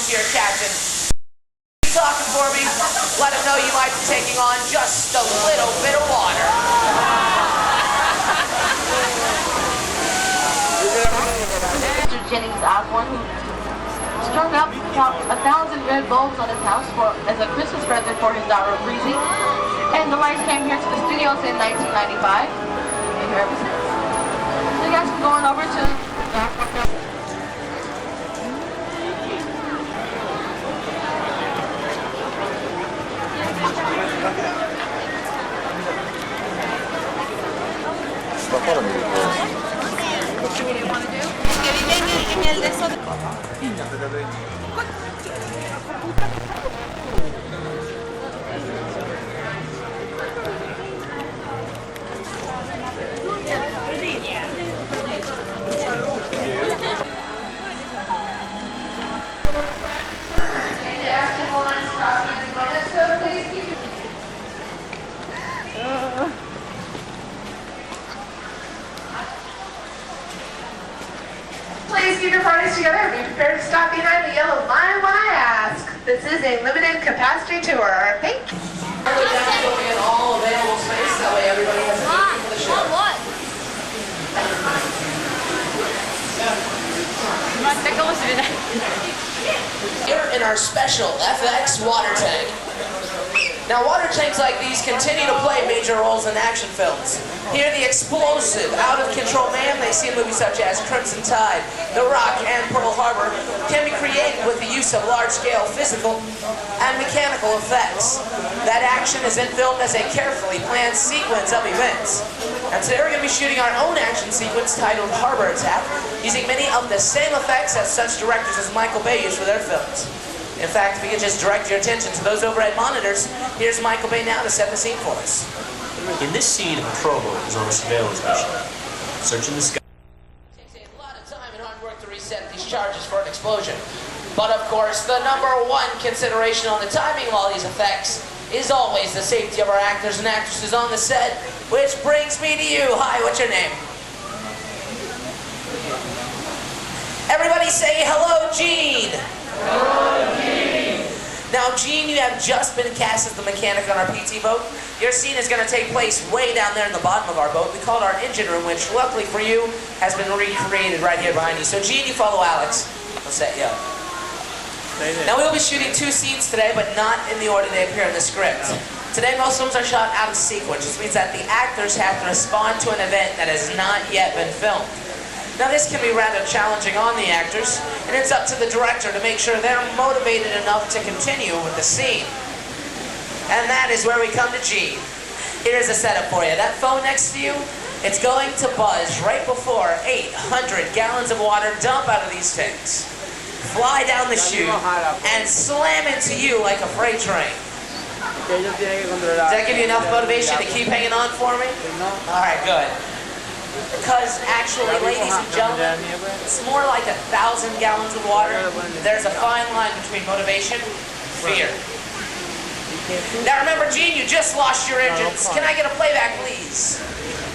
to your captain. Keep talking for me. Let him know you might be taking on just a little bit of water. Mr. Jennings Osborne, who strung up 1,000 red bulbs on his house as a Christmas present for his daughter Breezy. And the lights came here to the studios in 1995. And here ever since. So you guys are going over to Please keep your parties together and be prepared to stop behind the yellow line when I ask. This is a limited capacity tour. Thank you. In all available space, that way everybody has a view for the show. Here in our special FX water tank. Now, water tanks like these continue to play major roles in action films. Here, the explosive, out-of-control mayhem they see in movies such as Crimson Tide, The Rock, and Pearl Harbor can be created with the use of large-scale physical and mechanical effects. That action is then filmed as a carefully planned sequence of events. And today we're going to be shooting our own action sequence titled Harbor Attack, using many of the same effects as such directors as Michael Bay used for their films. In fact, if we can just direct your attention to those overhead monitors, here's Michael Bay now to set the scene for us. In this scene, a probo is on a surveillance mission, searching the sky. It takes a lot of time and hard work to reset these charges for an explosion. But of course, the number one consideration on the timing of all these effects is always the safety of our actors and actresses on the set, which brings me to you. Hi, what's your name? Everybody say hello, Gene. Now, Gene, you have just been cast as the mechanic on our PT boat. Your scene is going to take place way down there in the bottom of our boat. We call it our engine room, which, luckily for you, has been recreated right here behind you. So, Gene, you follow Alex. We'll set you up. Now, we'll be shooting 2 scenes today, but not in the order they appear in the script. Today, most films are shot out of sequence, which means that the actors have to respond to an event that has not yet been filmed. Now, this can be rather challenging on the actors, and it's up to the director to make sure they're motivated enough to continue with the scene. And that is where we come to Gene. Here's a setup for you. That phone next to you, it's going to buzz right before 800 gallons of water dump out of these tanks, fly down the chute, and slam into you like a freight train. Does that give you enough motivation to keep hanging on for me? All right, good. Because actually, ladies and gentlemen, it's more like 1,000 gallons of water. There's a fine line between motivation and fear. Now remember, Gene, you just lost your engines. Can I get a playback, please?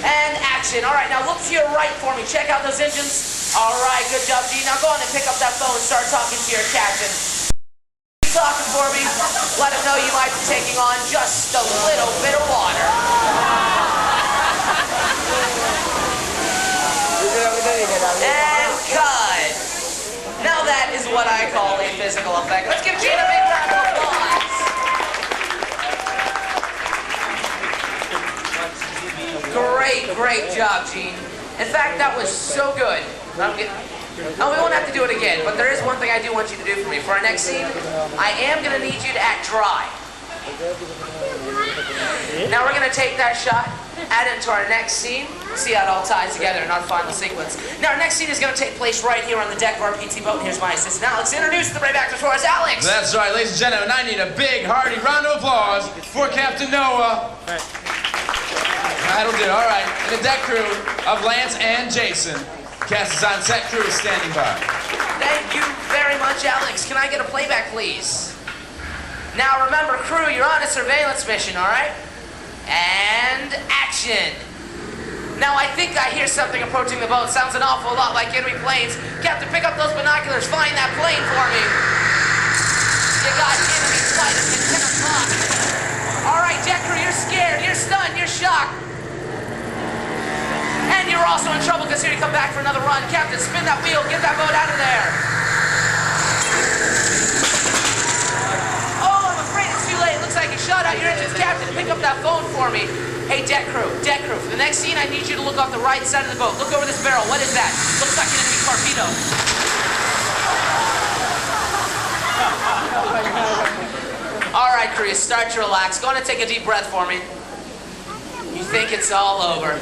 And action. All right, now look to your right for me. Check out those engines. All right, good job, Gene. Now go on and pick up that phone and start talking to your captain. Keep talking for me. Let him know you might be taking on just a little bit of water. And cut. Now that is what I call a physical effect. Let's give Gene a big round of applause. Great job, Gene. In fact, that was so good. Oh, we won't have to do it again, but there is one thing I do want you to do for me. For our next scene, I am going to need you to act dry. Now we're going to take that shot, add it to our next scene. See how it all ties together in our final sequence. Now our next scene is going to take place right here on the deck of our PT boat. And here's my assistant Alex. Introduce the brave actor for us, Alex. That's right, ladies and gentlemen. I need a big, hearty round of applause for Captain Noah. That'll do. All right. And the deck crew of Lance and Jason. Cast is on set. Crew is standing by. Thank you very much, Alex. Can I get a playback, please? Now remember, crew, you're on a surveillance mission, all right? And action. Now I think I hear something approaching the boat. Sounds an awful lot like enemy planes. Captain, pick up those binoculars. Find that plane for me. You got enemy fighters at 10 o'clock. All right, deck crew, you're scared, you're stunned, you're shocked. And you're also in trouble because here you come back for another run. Captain, spin that wheel, get that boat out of there. Oh, I'm afraid it's too late. It looks like you shut out your engines. Captain, pick up that phone for me. Hey, deck crew, for the next scene, I need you to look off the right side of the boat. Look over this barrel. What is that? Looks like an enemy torpedo. All right, crew, start to relax. Go on and take a deep breath for me. You think it's all over.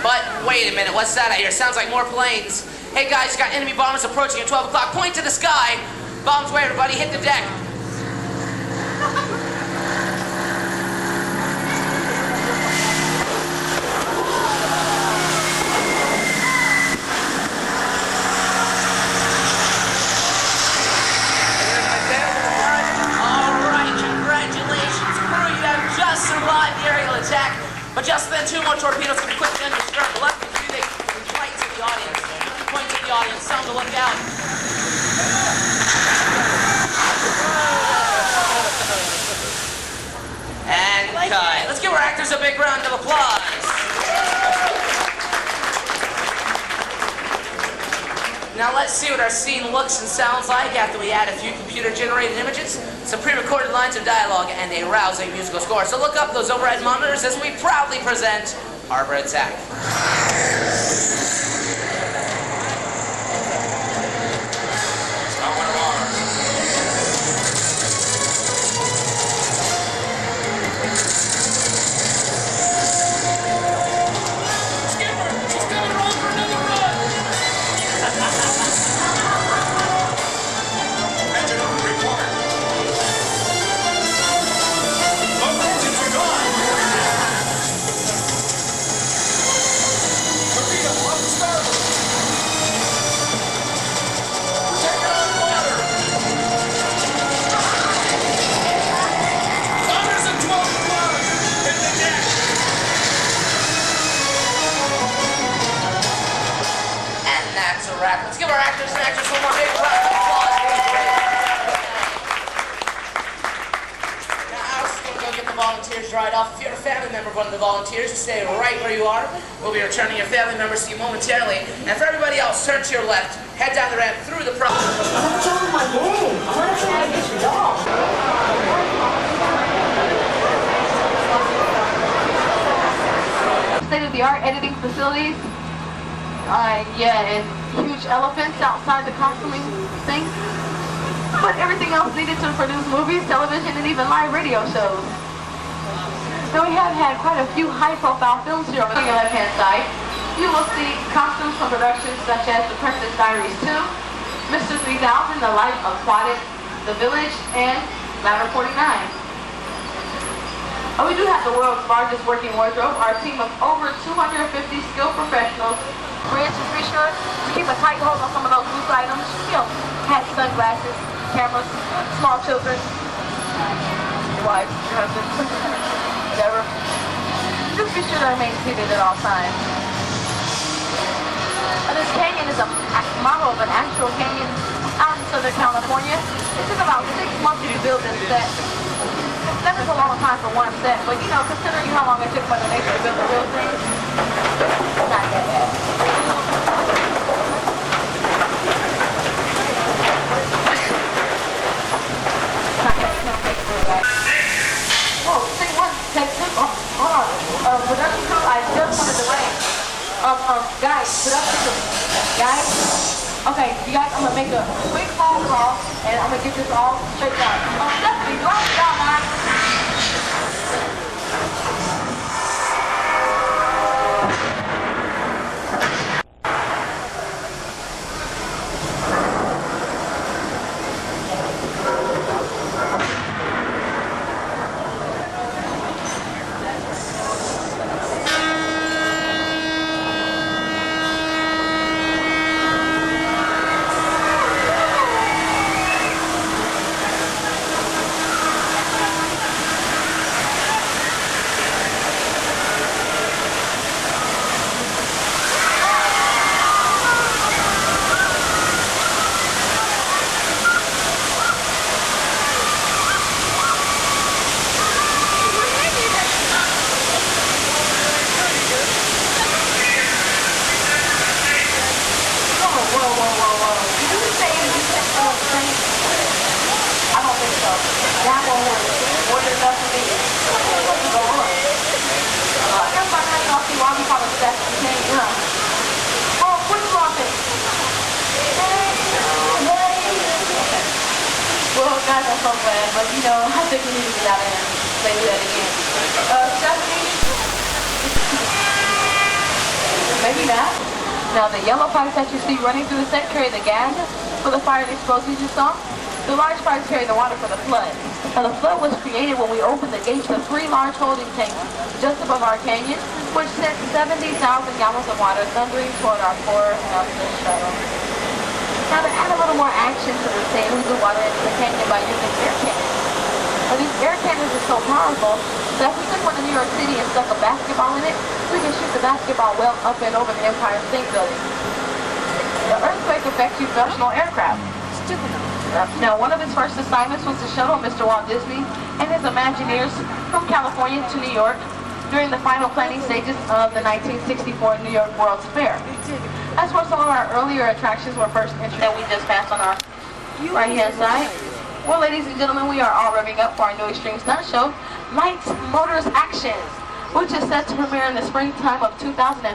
But wait a minute, what's that I hear? Sounds like more planes. Hey guys, you got enemy bombers approaching at 12 o'clock. Point to the sky. Bombs away, everybody. Hit the deck. All right, congratulations, crew. You have just survived the aerial attack. But just then, 2 more torpedoes can quickly under stern. The left and two, they right to the audience. Point to the audience, tell them to look out. And cut. Let's give our actors a big round of applause. Now let's see what our scene looks and sounds like after we add a few computer-generated images, some pre-recorded lines of dialogue, and a rousing musical score. So look up those overhead monitors as we proudly present Harbor Attack. Let's give our actors and actresses one more big round of applause. Now, Alice is going to go get the volunteers dried off. If you're a family member of one of the volunteers, you stay right where you are. We'll be returning your family members to you momentarily. And for everybody else, turn to your left, head down the ramp through the process. What's wrong with my game? I want to play against your dog. State-of-the-art editing facilities. Yeah, and huge elephants outside the costuming thing. But everything else needed to produce movies, television, and even live radio shows. Now we have had quite a few high-profile films here on your left-hand side. You will see costumes from productions such as The Princess Diaries 2, Mr. 3000, The Life Aquatic, The Village, and Ladder 49. We do have the world's largest working wardrobe. Our team of over 250 skilled professionals. For instance, be sure to keep a tight hold on some of those loose items. You know, hats, sunglasses, cameras, small children, your wife, your husband, whatever. Just be sure to remain seated at all times. This canyon is a model of an actual canyon out in Southern California. It took about 6 months to build this set. That is a long time for one set, but you know, considering how long it took Mother Nature to build the real thing, it's not that bad. Whoa, take one, take two. Oh, hold on. Production crew, I just wanted to rank. Guys, production crew. Guys, okay, you guys, I'm gonna make a quick phone call, and I'm gonna get this all straightened out. Stephanie, go down, man. that one was more than enough for me. What is going on? Everybody has to see why we call it sex and change, huh? Oh, what is wrong with it? Well, guys, I'm so glad, but you know, I think we need to get out there and play that again. Stephanie? Maybe not. Now, the yellow pipes that you see running through the set carry the gas for the fire and explosives you saw. The large pipes carry the water for the flood. Now, the flood was created when we opened the gates to 3 large holding tanks just above our canyon, which sent 70,000 gallons of water thundering toward our poor helpless shuttle. Now, to add a little more action to the scene, we blew water into the canyon by using air cannons. Now, these air cannons are so powerful that if we took one to New York City and stuck a basketball in it, we can shoot the basketball well up and over the Empire State Building. The earthquake affects professional aircraft. Now, one of his first assignments was to shuttle Mr. Walt Disney and his Imagineers from California to New York during the final planning stages of the 1964 New York World's Fair. That's where some of our earlier attractions were first introduced that we just passed on our right-hand side. Well, ladies and gentlemen, we are all revving up for our new extreme stunt show, Lights, Motors, Action, which is set to premiere in the springtime of 2005.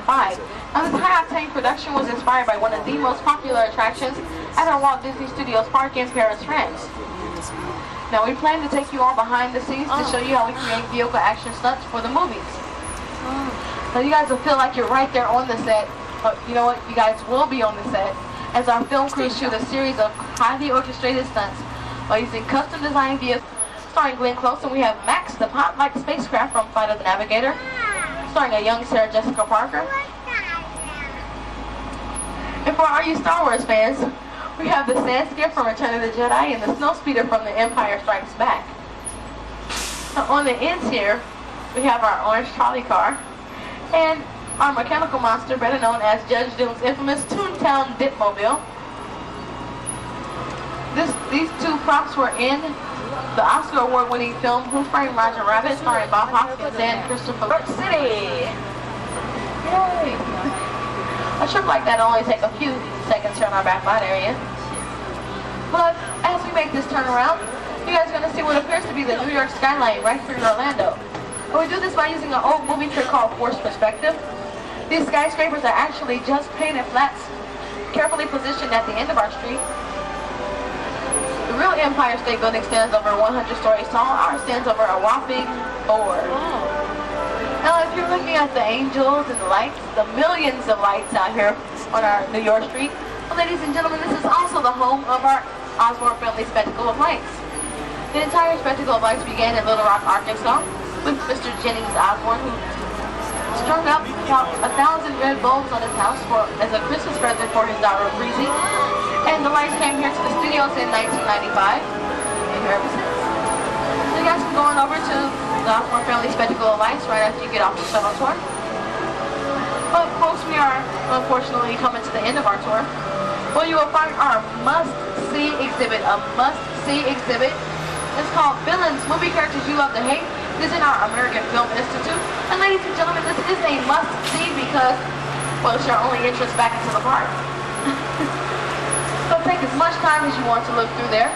Now, this high-octane production was inspired by one of the most popular attractions at our Walt Disney Studios park in Paris, France. Now, we plan to take you all behind the scenes to show you how we create vehicle action stunts for the movies. Now, you guys will feel like you're right there on the set. But you know what? You guys will be on the set as our film crew shoot a series of highly orchestrated stunts by using custom-designed vehicles. Starring Glenn Close, and we have Max, the pot-like spacecraft from Flight of the Navigator, starring a young Sarah Jessica Parker. And for all you Star Wars fans, we have the Sand Skip from Return of the Jedi and the Snow Speeder from The Empire Strikes Back. Now, on the ends here, we have our orange trolley car and our mechanical monster, better known as Judge Doom's infamous Toontown Dipmobile. These 2 props were in the Oscar award-winning film Who Framed Roger Rabbit, starring Bob Hoskins and Christopher York City. Yay! A trip like that only takes a few seconds here in our backlot area. But as we make this turnaround, you guys are going to see what appears to be the New York skyline right through Orlando. And we do this by using an old movie trick called forced perspective. These skyscrapers are actually just painted flats, carefully positioned at the end of our street. The real Empire State Building stands over 100 stories tall. Ours stands over a whopping 4. Now, if you're looking at the angels and the lights, the millions of lights out here on our New York street, well, ladies and gentlemen, this is also the home of our Osborne Family Spectacle of Lights. The entire Spectacle of Lights began in Little Rock, Arkansas, with Mr. Jennings Osborne, who strung up about 1,000 red bulbs on his house as a Christmas present for his daughter, Breezy. And the lights came here to the studios in 1995, and here ever since. So you guys can go on over to the Osborne Family Spectacle of Lights right after you get off the shuttle tour. But folks, we are unfortunately coming to the end of our tour. Well, you will find our must-see exhibit, a must-see exhibit. It's called Villains, Movie Characters You Love to Hate. This is in our American Film Institute. And ladies and gentlemen, this is a must-see because, well, it's your only entrance back into the park. So take as much time as you want to look through there.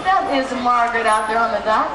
That is Margaret out there on the dock.